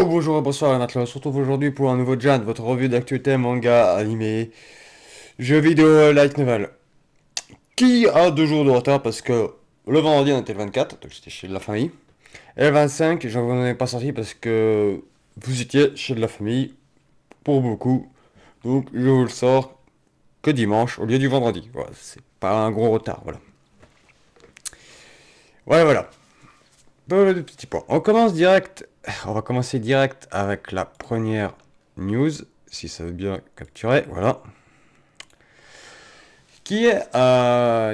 Bonjour et bonsoir les matelots, on se retrouve aujourd'hui pour un nouveau Jan, votre revue d'actualité manga, animé, jeux vidéo, light novel. Qui a 2 jours de retard parce que le vendredi on était le 24, donc j'étais chez de la famille. Et le 25, j'en ai pas sorti parce que vous étiez chez de la famille, pour beaucoup. Donc je vous le sors que dimanche au lieu du vendredi. Voilà, c'est pas un gros retard, voilà. Voilà. Peu de petits points. On va commencer direct avec la première news, si ça veut bien capturer, voilà. Qui est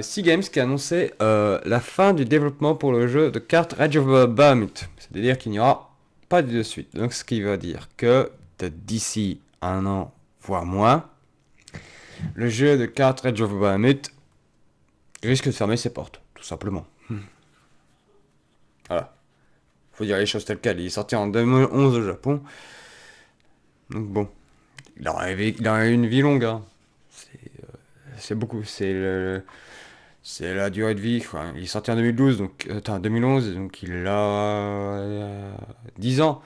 Sea Games qui a annoncé la fin du développement pour le jeu de cartes Rage of Bahamut. C'est-à-dire qu'il n'y aura pas de suite. Donc ce qui veut dire que d'ici un an, voire moins, le jeu de cartes Rage of Bahamut risque de fermer ses portes, tout simplement. Voilà. Faut dire les choses telles quelles. Il est sorti en 2011 au Japon. Donc bon, il a eu une vie longue. Hein. C'est beaucoup. C'est la durée de vie. Enfin, il est sorti en 2012, donc 2011, donc il a 10 ans.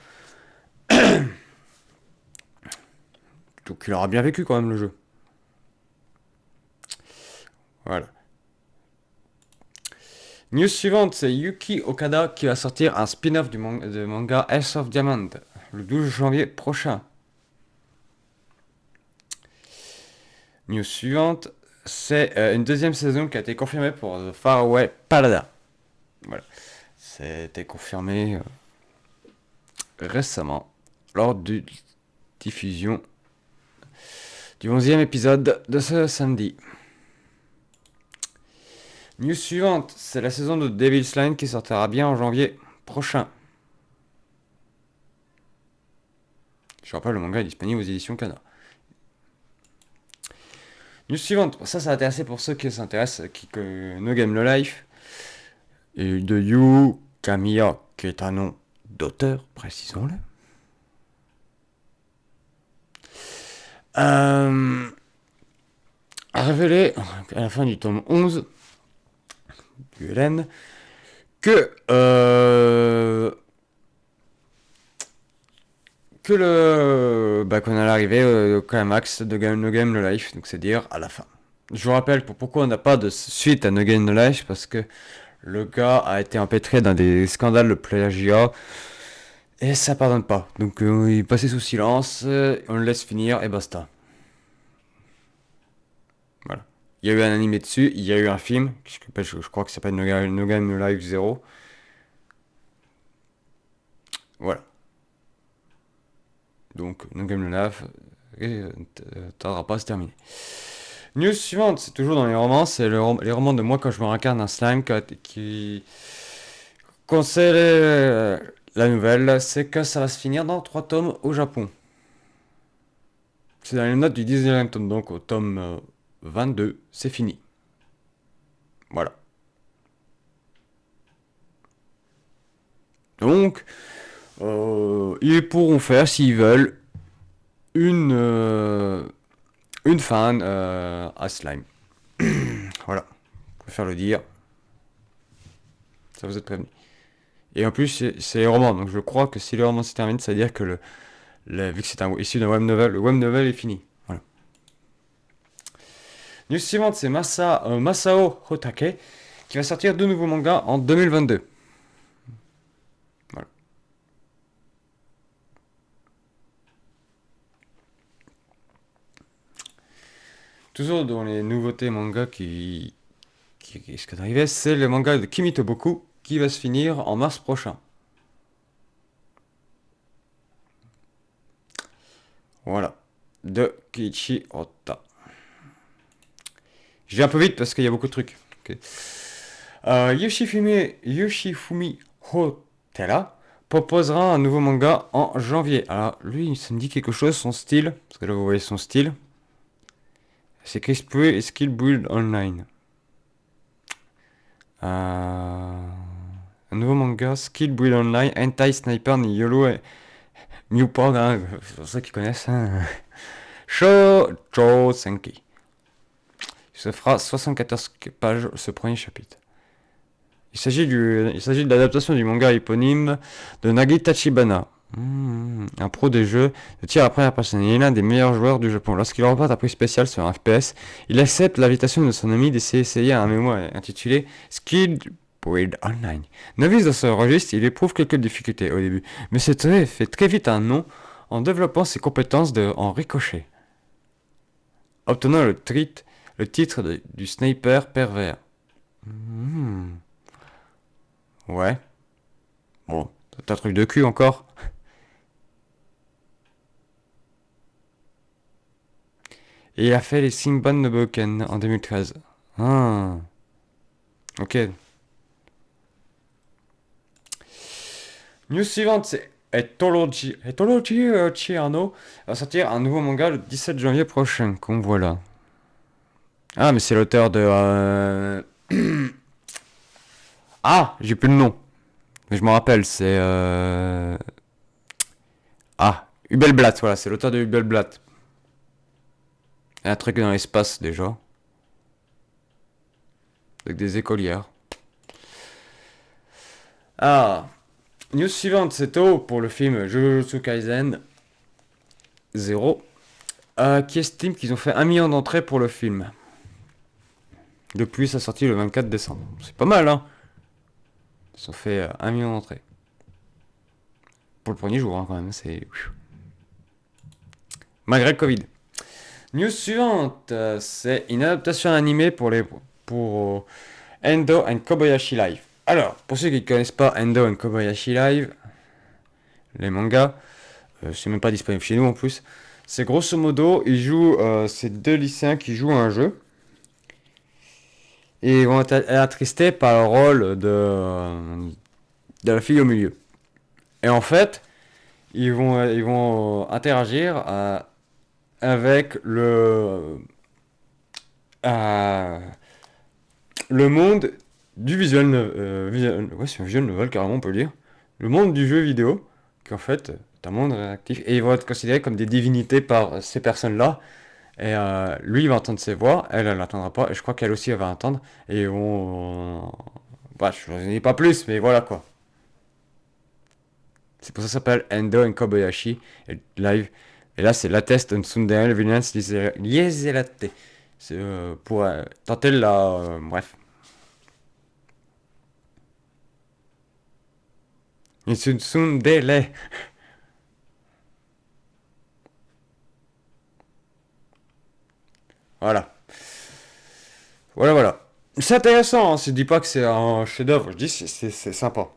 Donc il aura bien vécu quand même le jeu. Voilà. News suivante, c'est Yuki Okada qui va sortir un spin-off de manga S of Diamond le 12 janvier prochain. News suivante, c'est une deuxième saison qui a été confirmée pour The Faraway Paladin. Voilà. C'était confirmé récemment lors de diffusion du 11e épisode de ce samedi. News suivante, c'est la saison de Devil's Line qui sortira bien en janvier prochain. Je rappelle, le manga est disponible aux éditions Kana. News suivante, ça va intéresser pour ceux qui s'intéressent, que No Game No Life, et de Yu Kamiya, qui est un nom d'auteur, précisons-le. A révélé à la fin du tome 11 du LN que qu'on allait arriver au climax de No Game No Life, donc c'est dire à la fin. Je vous rappelle pourquoi on n'a pas de suite à No Game No Life, parce que le gars a été empêtré dans des scandales de plagiat et ça pardonne pas. Donc il est passé sous silence, on le laisse finir et basta. Voilà. Il y a eu un animé dessus, il y a eu un film, je crois que ça s'appelle No Game No Life 0. Voilà. Donc No Game No Life tardera pas à se terminer. News suivante, c'est toujours dans les romans, c'est les romans de Moi quand je me réincarne un slime qui conseille la nouvelle, c'est que ça va se finir dans 3 tomes au Japon. C'est dans les notes du 19e tome, donc au tome 22, c'est fini. Voilà. Donc, ils pourront faire, s'ils veulent, une fan à Slime. Voilà. Je préfère le dire. Ça vous êtes prévenu. Et en plus, c'est les romans, donc je crois que si les romans se terminent, ça veut dire que vu que c'est issu d'un web novel, le web novel est fini. Voilà. News suivante, c'est Masao Hotake qui va sortir 2 nouveaux mangas en 2022. Voilà. Toujours dans les nouveautés manga qui risquent d'arriver, c'est le manga de Kimi Toboku qui va se finir en mars prochain. Voilà. De Kiichi Ota. Je vais un peu vite parce qu'il y a beaucoup de trucs. Okay. Yoshifumi Hotera proposera un nouveau manga en janvier. Alors, lui, ça me dit quelque chose, son style. Parce que là, vous voyez son style. C'est Crispy et Skill Build Online. Un nouveau manga, Skill Build Online, Hentai Sniper, ni YOLO et Mewpog, hein, c'est pour ceux qui connaissent. Hein. Shoujo Senki. Il se fera 74 pages ce premier chapitre. Il s'agit de l'adaptation du manga éponyme de Nagi Tachibana. un pro des jeux de tir à première personne. Il est l'un des meilleurs joueurs du Japon. Lorsqu'il remporte un prix spécial sur un FPS, il accepte l'invitation de son ami d'essayer un mémoire intitulé Skilled Build Online. Novice dans ce registre, il éprouve quelques difficultés au début, mais fait très vite un nom en développant ses compétences en ricochet, obtenant le titre du sniper pervers. Ouais. Bon, c'est un truc de cul encore. Et il a fait les Singban no Boken en 2013. Ah. Ok. News suivante, c'est Etology Chiano va sortir un nouveau manga le 17 janvier prochain, qu'on voit là. Ah, mais c'est l'auteur de... Ah, j'ai plus le nom. Mais je me rappelle, c'est... Ah, Hubelblatt, voilà, c'est l'auteur de Hubelblatt. Il y a un truc dans l'espace, déjà. Avec des écolières. Ah, news suivante, c'est tôt pour le film Jujutsu Kaisen 0, qui estime qu'ils ont fait 1 million d'entrées pour le film. Depuis sa sortie le 24 décembre. C'est pas mal, hein. Ils ont fait 1 million d'entrées. Pour le premier jour, hein, quand même, c'est... Malgré le Covid. News suivante, c'est une adaptation animée pour Endo and Kobayashi Live. Alors, pour ceux qui ne connaissent pas Endo and Kobayashi Live, les mangas, c'est même pas disponible chez nous en plus. C'est grosso modo, c'est deux lycéens qui jouent à un jeu. Et ils vont être attristés par le rôle de la fille au milieu. Et en fait, ils vont interagir avec le monde du ouais, c'est un visual novel carrément, on peut le dire. Le monde du jeu vidéo, qui en fait est un monde réactif. Et ils vont être considérés comme des divinités par ces personnes-là. Et lui, il va entendre ses voix, elle l'entendra pas. Et je crois qu'elle aussi, elle va entendre. Et ils vont... Bah, je ne dis pas plus, mais voilà quoi. C'est pour ça que ça s'appelle Endo and Kobayashi Live. Et là, c'est la test on Tsundere Violence Lieselate. C'est pour tenter la... bref. Une Tsundere. Voilà. Voilà. C'est intéressant, hein. Je dis pas que c'est un chef-d'œuvre, je dis c'est sympa.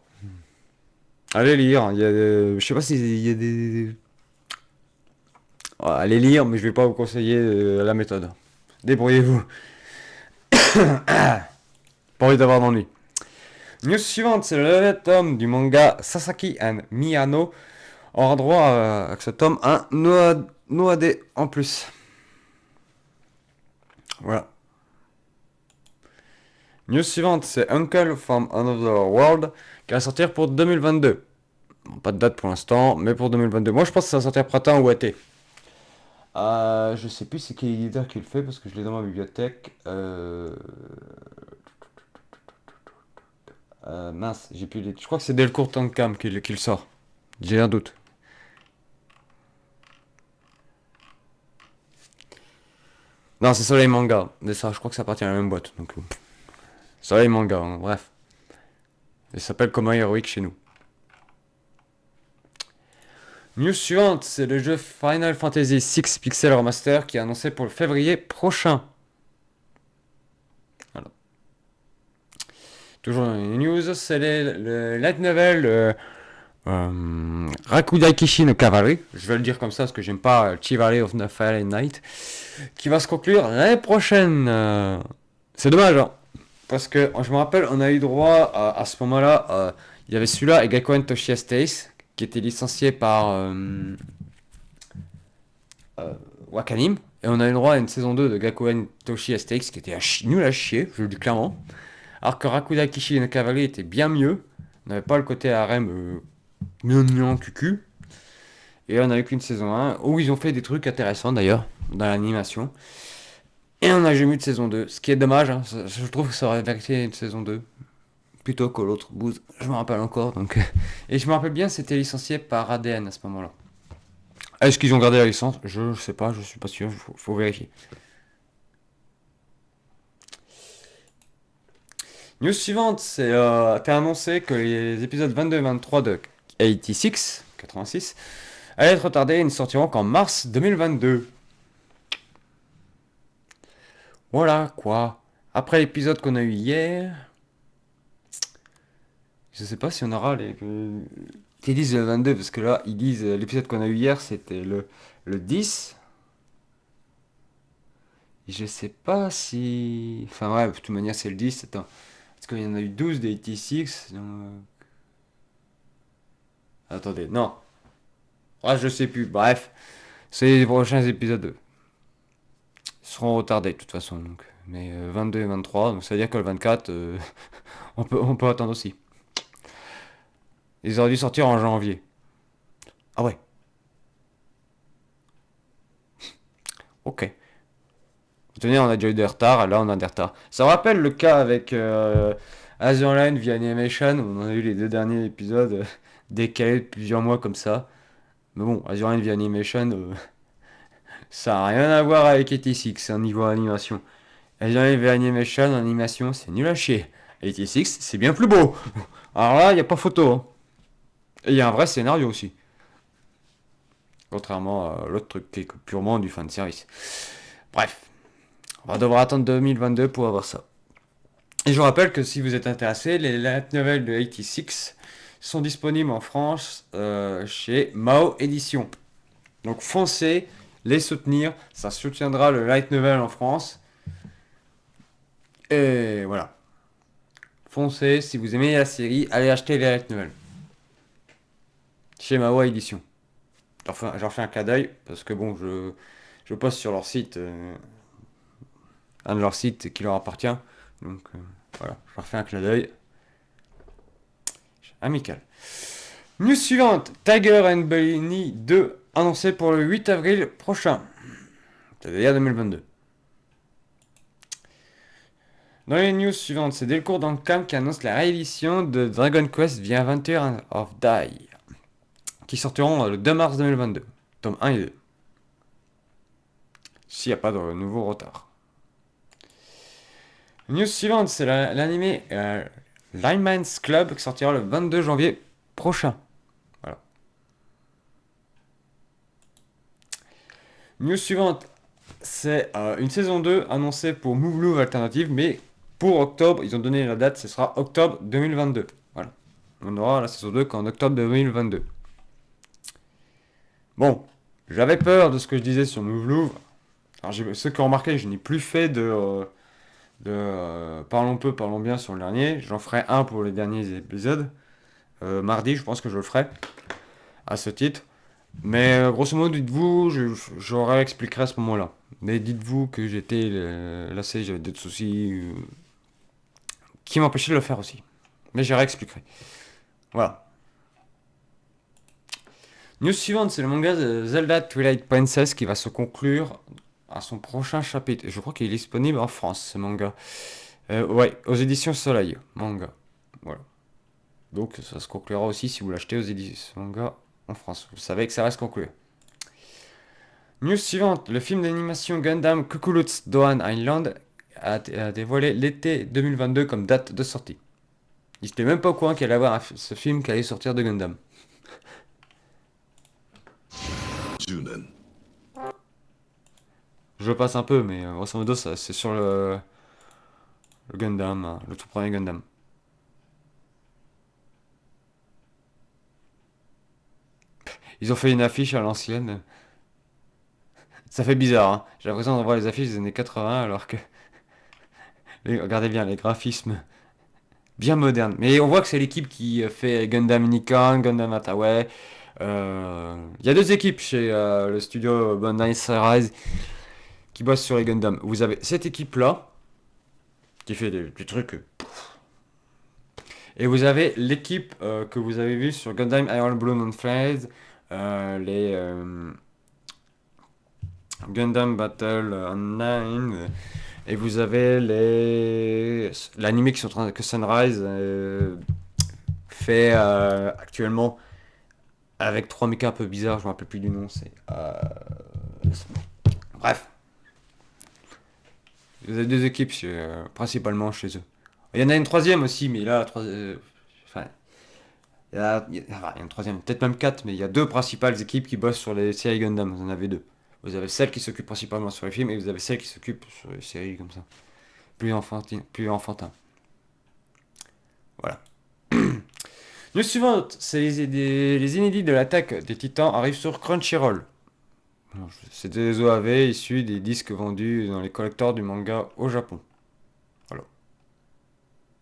Allez lire, hein. Je sais pas s'il y a des... Allez lire, mais je vais pas vous conseiller la méthode. Débrouillez-vous. Pas envie d'avoir d'ennui. News suivante, c'est le 9 tome du manga Sasaki and Miyano. On aura droit à ce tome un Noade en plus. Voilà. News suivante, c'est Uncle from Another World qui va sortir pour 2022. Bon, pas de date pour l'instant, mais pour 2022. Moi, je pense que ça va sortir printemps ou été. Je sais plus c'est quel éditeur qui le fait parce que je l'ai dans ma bibliothèque. Mince, j'ai plus les... Je crois que c'est Delcourt Tankam qui le sort. J'ai un doute. Non, c'est Soleil Manga. Mais ça, je crois que ça appartient à la même boîte. Donc, Soleil Manga, hein, bref. Il s'appelle Coma Heroic chez nous. News suivante, c'est le jeu Final Fantasy VI Pixel Remaster qui est annoncé pour le février prochain. Voilà. Toujours une news, c'est le light novel Rakudai Kishi no Cavalry, je vais le dire comme ça parce que j'aime pas Chivalry of the Fire Night, qui va se conclure l'année prochaine. C'est dommage, hein, parce que je me rappelle, on a eu droit à ce moment-là, il y avait celui-là et Gakuen Toshia Stace, qui était licencié par Wakanim, et on a eu droit à une saison 2 de Gakuen Toshia Stace qui était nul à chier, je le dis clairement. Alors que Rakudai Kishi no Cavalry était bien mieux, on n'avait pas le côté harem mignon cucu. Et on a eu qu'une saison 1 où ils ont fait des trucs intéressants d'ailleurs dans l'animation. Et on n'a jamais eu de saison 2, ce qui est dommage, hein. Je trouve que ça aurait mérité une saison 2 plutôt que l'autre bouse. Je me rappelle encore donc. Et je me rappelle bien, c'était licencié par ADN à ce moment-là. Est-ce qu'ils ont gardé la licence? Je sais pas, je suis pas sûr, faut vérifier. News suivante, c'est t'as annoncé que les épisodes 22 et 23 de 86 allaient être retardés et ne sortiront qu'en mars 2022. Voilà quoi. Après l'épisode qu'on a eu hier, je sais pas si on aura les. Ils disent le 22 parce que là ils disent l'épisode qu'on a eu hier c'était le 10. Et je sais pas si. Enfin ouais, de toute manière c'est le 10. Attends. Parce qu'il y en a eu 12 des 86. Attendez, non. Ah, je sais plus. Bref, c'est les prochains épisodes. Ils seront retardés de toute façon. Donc. Mais 22 et 23, donc ça veut dire que le 24, on peut attendre aussi. Ils auraient dû sortir en janvier. Ah ouais, ok. Vous tenez, on a déjà eu des retards, là on a des retards. Ça rappelle le cas avec Azure Line via Animation, où on a eu les deux derniers épisodes décalés de plusieurs mois comme ça. Mais bon, Azure Line via Animation, ça n'a rien à voir avec 86 en niveau animation. Azure Line via Animation, en animation, c'est nul à chier. 86, c'est bien plus beau. Alors là, il n'y a pas photo, hein. Et il y a un vrai scénario aussi. Contrairement à l'autre truc qui est purement du fan service. Bref, on va devoir attendre 2022 pour avoir ça. Et je vous rappelle que si vous êtes intéressé, les light novels de 86 sont disponibles en France chez Mao Édition. Donc foncez, les soutenir, ça soutiendra le light novel en France. Et voilà. Foncez, si vous aimez la série, allez acheter les light novels. Chez Mao Édition. J'en fais un clin d'œil parce que bon, je poste sur leur site, un de leurs sites qui leur appartient. Donc voilà, je leur fais un clin d'œil. Amical. News suivante, Tiger and Bunny 2 annoncé pour le 8 avril prochain. C'est-à-dire 2022. Dans les news suivantes, c'est Delcourt Cam qui annonce la réédition de Dragon Quest via Adventure of Die, qui sortiront le 2 mars 2022, tome 1 et 2. S'il n'y a pas de nouveau retard. News suivante, c'est l'animé Lineman's Club qui sortira le 22 janvier prochain. Voilà. News suivante, c'est une saison 2 annoncée pour Move Alternative, mais pour octobre, ils ont donné la date, ce sera octobre 2022. Voilà. On aura la saison 2 qu'en octobre 2022. Bon, j'avais peur de ce que je disais sur Move. Alors, ceux qui ont remarqué, je n'ai plus fait de parlons peu, parlons bien sur le dernier. J'en ferai un pour les derniers épisodes. Mardi, je pense que je le ferai à ce titre. Mais grosso modo, dites-vous, je réexpliquerai à ce moment-là. Mais dites-vous que j'étais lassé, j'avais d'autres soucis qui m'empêchaient de le faire aussi. Mais je réexpliquerai. Voilà. News suivante, c'est le manga de Zelda Twilight Princess qui va se conclure à son prochain chapitre. Et je crois qu'il est disponible en France, ce manga. Ouais, aux éditions Soleil, manga. Voilà. Donc ça se conclura aussi si vous l'achetez aux éditions manga en France. Vous savez que ça va se conclure. News suivante, le film d'animation Gundam Kukulutz Dohan Island a dévoilé l'été 2022 comme date de sortie. Ils n'étaient même pas au courant qu'il allait avoir ce film qui allait sortir de Gundam. Je passe un peu, mais grosso modo, c'est sur le Gundam, hein, le tout premier Gundam. Ils ont fait une affiche à l'ancienne. Ça fait bizarre, hein. J'ai l'impression de voir les affiches des années 80 alors que... regardez bien, les graphismes bien modernes. Mais on voit que c'est l'équipe qui fait Gundam Unicorn, Gundam Hathaway. Il y a deux équipes chez le studio Bandai Series qui bossent sur les Gundam. Vous avez cette équipe-là qui fait des trucs... Et vous avez l'équipe que vous avez vue sur Gundam Iron Bloom and Phase, les Gundam Battle Online, et vous avez l'anime qui sont en train que Sunrise fait actuellement avec trois mechas un peu bizarres, je me rappelle plus du nom, c'est... Bref, vous avez deux équipes principalement chez eux. Il y en a une troisième aussi, mais là, enfin, il y a une troisième, peut-être même quatre, mais il y a deux principales équipes qui bossent sur les séries Gundam, vous en avez deux. Vous avez celle qui s'occupe principalement sur les films, et vous avez celle qui s'occupe sur les séries comme ça. Plus enfantin. Voilà. News suivante, c'est les inédits de l'attaque des Titans arrivent sur Crunchyroll. C'est des OAV issus des disques vendus dans les collecteurs du manga au Japon. Voilà.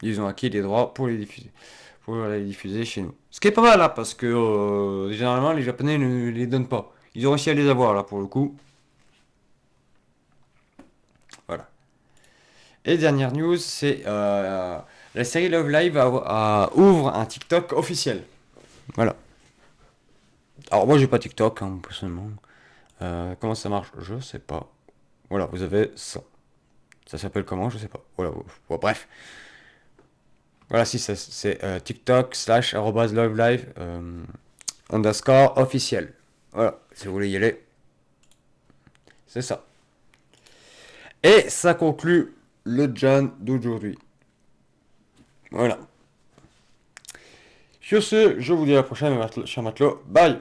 Ils ont acquis les droits pour les diffuser chez nous. Ce qui est pas mal là, parce que généralement les Japonais ne les donnent pas. Ils ont réussi à les avoir là pour le coup. Voilà. Et dernière news, c'est la série Love Live ouvre un TikTok officiel. Voilà. Alors moi j'ai pas TikTok personnellement. Comment ça marche? Je sais pas. Voilà, vous avez ça. Ça s'appelle comment? Je sais pas. Voilà. Bon, bref. Voilà, si c'est TikTok slash arrobase love live underscore officiel. Voilà, si vous voulez y aller, c'est ça. Et ça conclut le Jan d'aujourd'hui. Voilà. Sur ce, je vous dis à la prochaine, cher matelot. Bye!